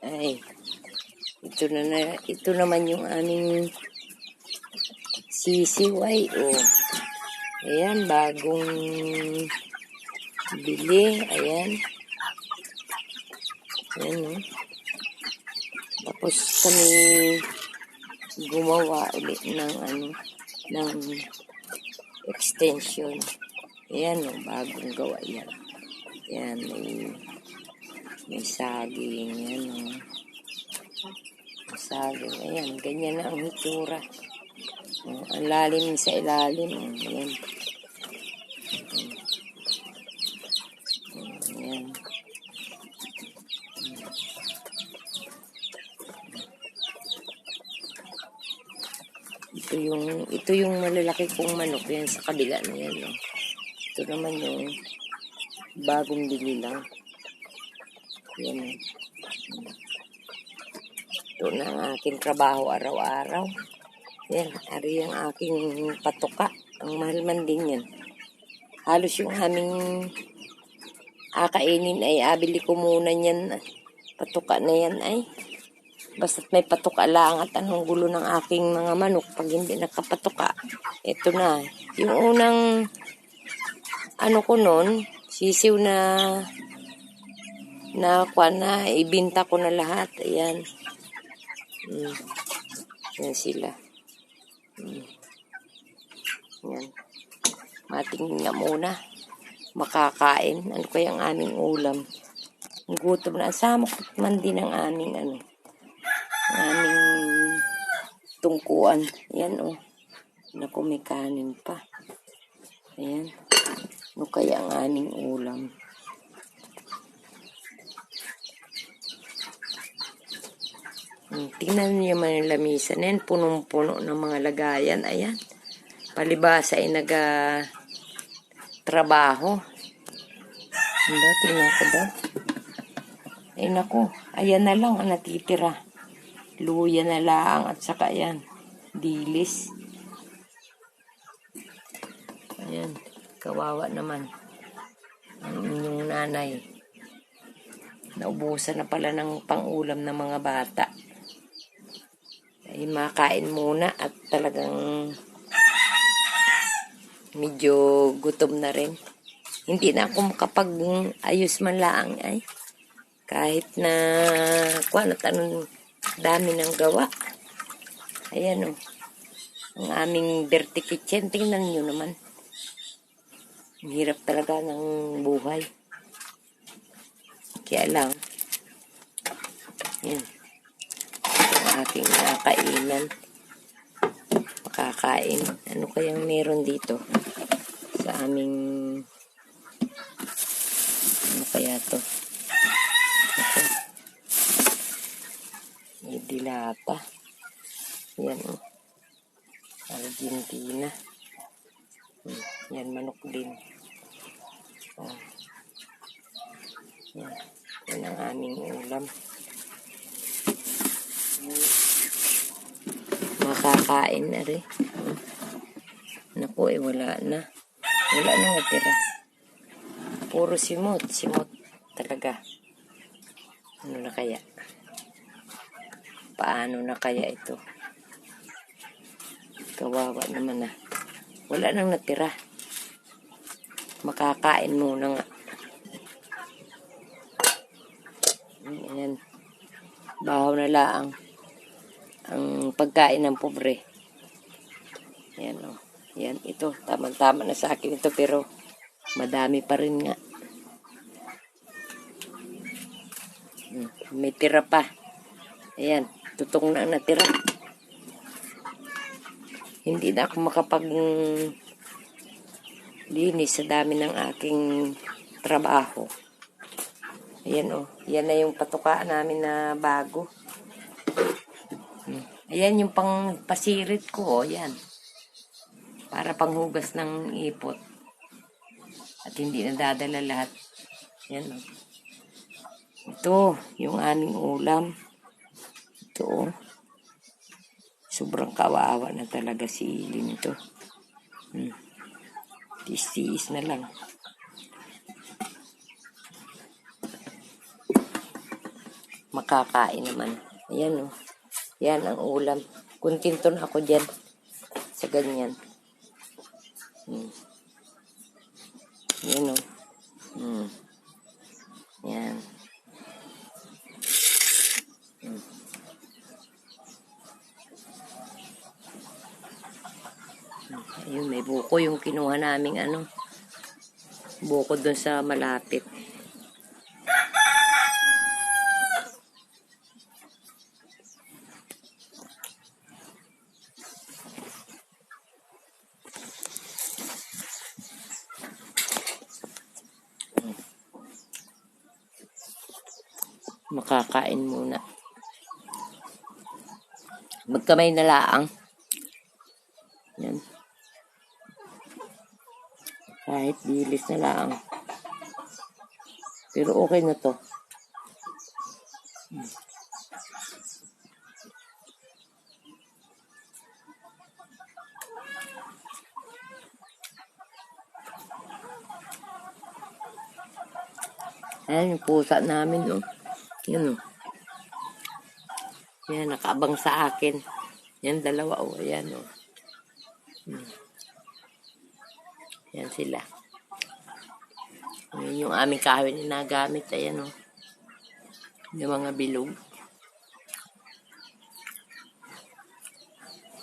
Ay, ito naman yung aming sisiw ay, oh. Ayan, bagong bili. Ayan. Ayan, oh. Tapos kami gumawa ulit ng extension. Ayan, oh, bagong gawa yan. Ayan, may saging. Ayan, oh. May saging. Ayan, ganyan na ang hitsura. Oh, ang lalim sa ilalim. Oh, ayan. Ayan. Ito yung malalaki kong manok yan sa kabila na yan. Oh. Ito naman yung bagong bili lang. Yan. Ito na ang aking trabaho araw-araw. Yan, ari ang aking patuka. Ang mahal man din yan. Halos yung aming akainin ay abili ko muna yan. Patuka na yan ay. Basta't may patuka lang at anong gulo ng aking mga manok pag hindi nakapatuka. Ito na. Yung unang ko nun, sisiw na ibinta ko na lahat. Ayan. Yan sila. Yan. Matingin nga muna. Makakain. Ano kaya ang aming ulam? Gutom na. Sama ko man din ang aming tungkuan. Yan, oh. Naku, may kanin pa. Ayan. Ano kaya ang aming ulam? Tingnan niyo man yung lamisan. Ayan, punong-puno ng mga lagayan. Ayan. Palibasa ay trabaho. Tingnan ko daw. Ay, naku. Ayan na lang ang natitira. Luya na lang at saka yan. Dilis. Ayan. Kawawa naman. Ang inyong nanay. Naubusan na pala ng pangulam ng mga bata. Ay makain muna at talagang medyo gutom na rin. Hindi na ako makapag-ayos man lang ay. Kahit na anong dami ng gawa. Ayan, oh. Ang aming dirty kitchen. Tingnan nyo naman. Ang hirap talaga ng buhay. Kaya lang. Yan. Ang aking kainan. Makakain. Ano kayang meron dito? Sa aming ano kaya to? Ito. May dilata. Yan, oh. Argentina. Yan, manok din. Oh. Yan. Yan ang aming ulam. Makakain na rin. Naku, wala na. Wala na natira. Puro simot. Simot talaga. Ano na kaya? Paano na kaya ito? Kawawa naman na. Wala nang natira. Makakain muna nga. Ayan. Bahaw na laang ang pagkain ng pobre. Ayan, oh. Ayan, ito. Tama-tama na sa akin ito pero madami pa rin nga. May tira pa. Ayan. Tutong na natira. Hindi na ako linis sa dami ng aking trabaho. Ayan, oh. Yan na yung patukaan namin na bago. Ayan yung pang pasirit ko, oh. Yan. Para panghugas ng ipot. At hindi na dadala lahat. Yan, oh. Ito, yung aming ulam. Ito, oh. Sobrang kawawa na talaga si Ilin ito. Tiis-tiis na lang. makakain naman. Ayan, oh. Yan ang ulam. Kontento na ako dyan sa ganyan. Yan, oh. Yan. Ayun, may buko yung kinuha naming buko doon sa malapit. Makakain muna. Magkamay na laang. Yan. Kahit bilis na laang. Pero okay na to. Ayan yung pusa namin, oh. Yan, oh. Yan, nakaabang sa akin. Yan, dalawa, oh. Ayan, oh. Yan sila. Yan yung aming kahoy na nagamit. Ayan, oh. Yung mga bilog.